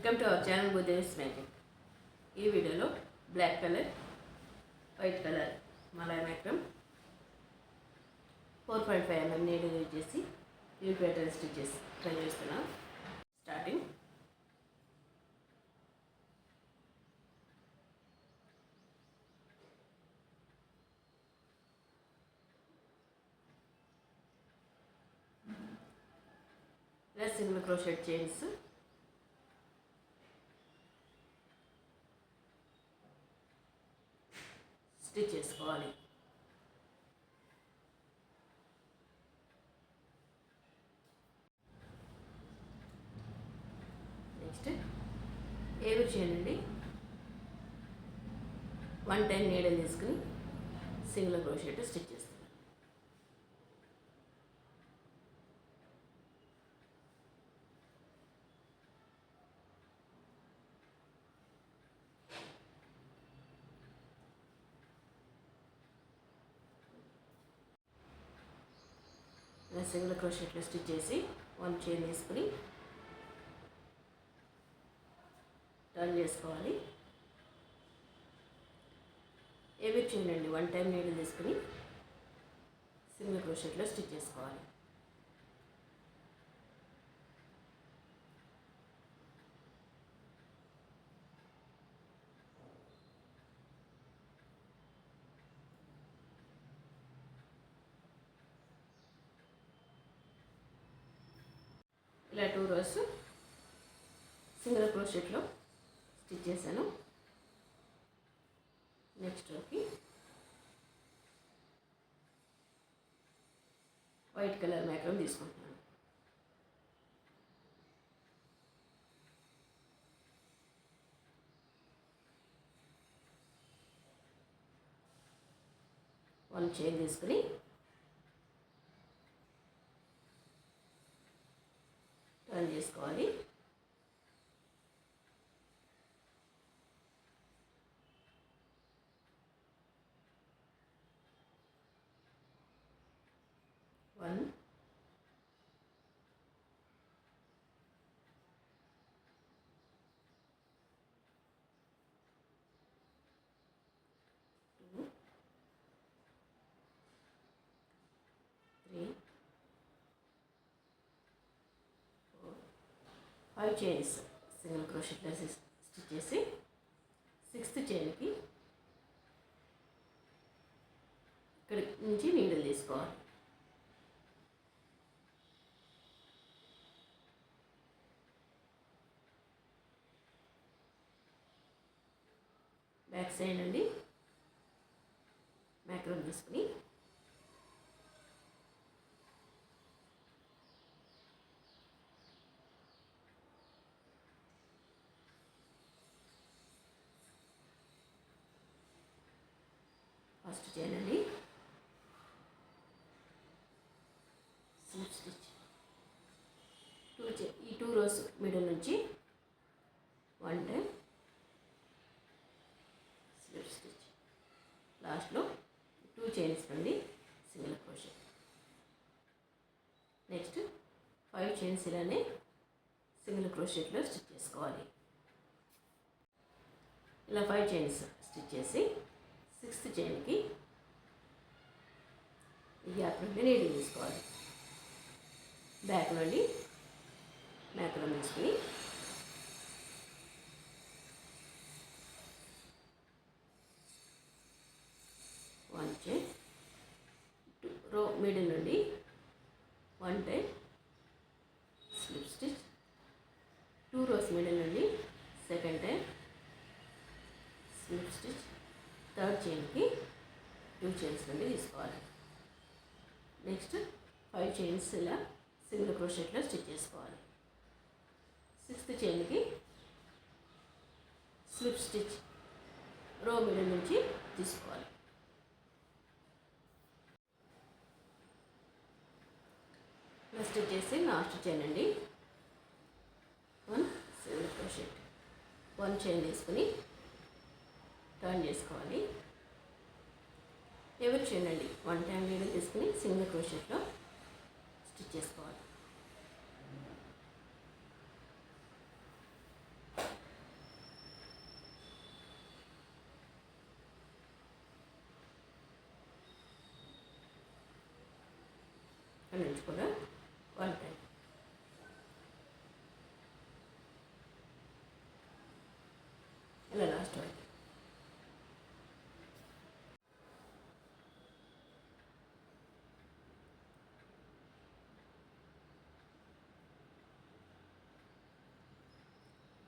Welcome to our channel Bhudevi's making. ఈ వీడియోలో black colour, white colour మలై మేక్రమ్ 4.5 mm నీడిల్ యూజ్ చేసి ఈ ప్యాటర్న్ స్టిచ్ చేసి ట్రై చేస్తున్నాం. స్టార్టింగ్ ఇలా సింగిల్ క్రోషెట్ చైన్స్ స్టిచ్ చేసుకోవాలి. నెక్స్ట్ ఏవి చేయండి 110 నీడల్ తీసుకుని సింగిల్ క్రోషెట్ స్టిచ్ చేస్తాను. సింగిల్ క్రోషెట్లో స్టిచ్ చేసి 1 చైన్ తీసుకుని టర్న్ చేసుకోవాలి. ఏవి చేయండి 1 టైం నీడిల్ తీసుకుని సింగిల్ క్రోషెట్లో స్టిచ్ చేసుకోవాలి. ఇలా 2 rows సింగిల్ క్రోషెట్లో స్టిచ్ చేశాను. నెక్స్ట్ రోకి వైట్ కలర్ మేక్రమ్ తీసుకుంటున్నాను. వన్ చైన్ తీసుకుని టర్న్ చేసుకోవాలి. వన్ టూ 3 5 చైన్స్ సింగిల్ క్రోషెట్లో స్టిచ్ చేసి 6th చైన్కి ఇక్కడి నుంచి నీడిల్ తీసుకోవాలి. బ్యాక్ సైడ్ నుండి మేక్రమ్ తీసుకుని ఫస్ట్ చైన్ అండి స్లిప్ స్టిచ్ ఈ 2 rows మిడిల్ నుంచి 1 టైం స్లిప్ స్టిచ్, లాస్ట్లో 2 చైన్స్ నుండి సింగిల్ క్రోషెట్. నెక్స్ట్ 5 చైన్స్ ఇలానే సింగిల్ క్రోషెట్లో స్టిచ్ చేసుకోవాలి. ఇలా 5 చైన్స్ స్టిచ్ చేసి 6th చైన్కి ఈ గ్యాప్ నుండి నీడిల్ తీసుకోవాలి. బ్యాక్ నుండి మేక్రమ్ తీసుకుని వన్ చైన్ రో మిడిల్ నుండి 1 time slip stitch, 2 rows middle నుండి 2nd time slip stitch, 3rd చైన్కి 2 chains నుండి తీసుకోవాలి. నెక్స్ట్ 5 చైన్స్ ఇలా సింగిల్ క్రోషెట్లో స్టిచ్ చేసుకోవాలి. 6th చైన్కి స్లిప్ స్టిచ్ రో మిడిల్ నుంచి తీసుకోవాలి. ఇలా స్టిచ్ చేసి లాస్ట్ చైన్ అండి 1 సింగిల్ క్రోషెట్ 1 చైన్ తీసుకుని టర్న్ చేసుకోవాలి. ఎవరు చేయండి 1 టైం నీడిల్ తీసుకుని సింగిల్ క్రోషెట్లో స్టిచ్ చేసుకోవాలి.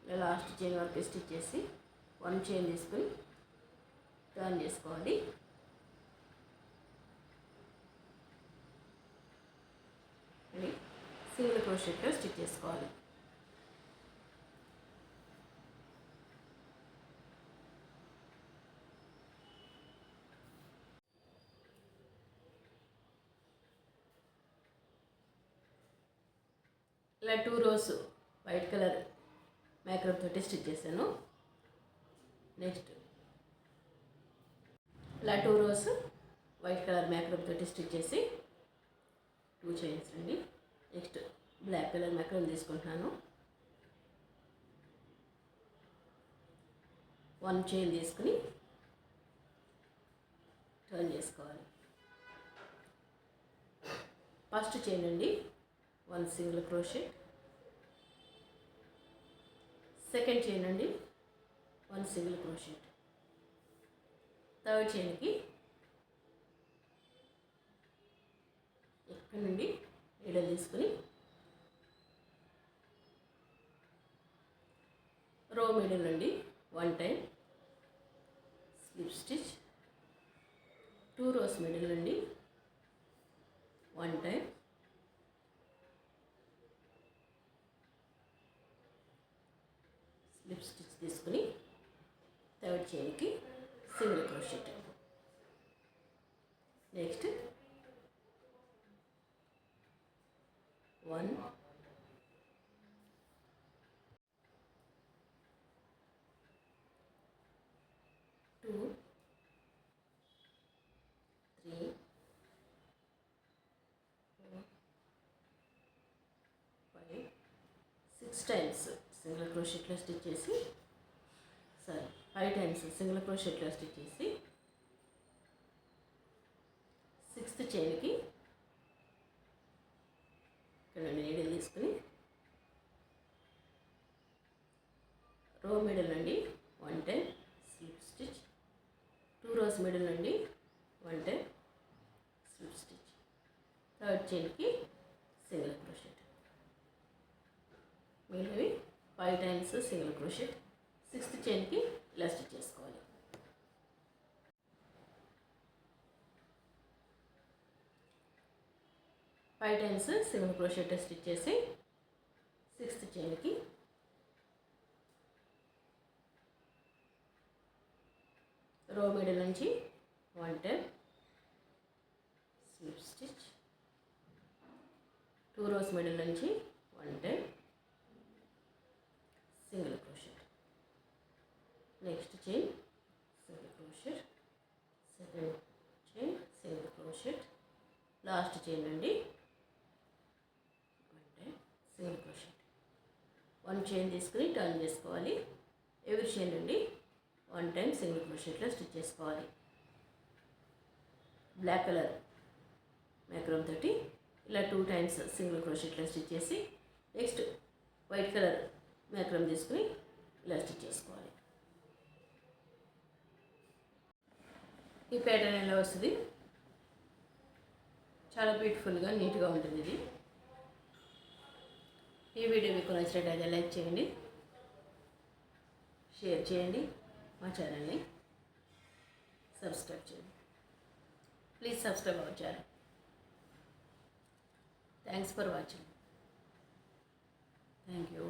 ఇలా లాస్ట్ చైన్ వరకు స్టిచ్ చేసి 1 చైన్ తీసుకుని టర్న్ చేసుకోవాలి. సింగిల్ క్రోషెట్లో స్టిచ్ చేసుకోవాలి. ఇలా 2 రోస్ వైట్ కలర్ మేకప్ తోటి స్టిచ్ చేశాను. నెక్స్ట్ ఇలా 2 రోస్ వైట్ కలర్ మేకప్ తోటి స్టిచ్ చేసి 2 చైన్స్ అండి. నెక్స్ట్ బ్లాక్ కలర్ మేకప్ తీసుకుంటున్నాను. 1 చైన్ తీసుకుని టర్న్ చేసుకోవాలి. ఫస్ట్ చైన్ అండి 1 సింగిల్ క్రోషెట్, సెకండ్ చైన్ అండి 1 సింగిల్ క్రోషెట్, థర్డ్ చైన్కి ఇక్కడ నుండి నీడలు తీసుకుని రో మిడిల్ నుండి 1 time slip stitch, 2 rows middle నుండి 1 టైం స్లిప్ స్టిచ్ తీసుకుని థర్డ్ చైన్కి single crochet. Next 1 2 3 4 5 6 times single క్రోషెట్లో స్టిచ్ చేసి 5 టైమ్స్ సింగిల్ క్రోషెట్లో స్టిచ్ చేసి 6th చైన్కి ఇక్కడ నీడిల్ తీసుకుని రో మిడిల్ నుండి 1 time slip stitch, 2 rows middle నుండి 1 టైం స్లిప్ స్టిచ్, థర్డ్ చైన్కి సింగిల్ క్రోషెట్. మిగిలినవి 5 టైమ్స్ సింగిల్ క్రోషెట్. 6th చైన్కి ఇలా స్టిచ్ చేసుకోవాలి. Five times single crochet stitch చేసి 6th చైన్కి రో మిడిల్ నుంచి 1 time slip stitch, 2 rows middle నుంచి 1 time single crochet. Next chain single crochet, second chain single crochet, last chain అండి 1 time single crochet. 1 chain తీసుకుని turn చేసుకోవాలి. Every chain నుండి 1 time single క్రోషెట్లో stitch చేసుకోవాలి. Black colour macrame తోటి ఇలా 2 times single క్రోషెట్లో స్టిచ్ చేసి నెక్స్ట్ వైట్ కలర్ మేక్రమ్ తీసుకుని ఇలా స్టిచ్ చేసుకోవాలి. ఈ ప్యాటర్న్ ఎలా వస్తుంది, చాలా బ్యూటిఫుల్గా నీట్గా ఉంటుంది. ఇది ఈ వీడియో మీకు నచ్చినట్లయితే లైక్ చేయండి, షేర్ చేయండి, మా ఛానల్ని సబ్స్క్రైబ్ చేయండి. Please subscribe our channel. Thanks for watching. Thank you.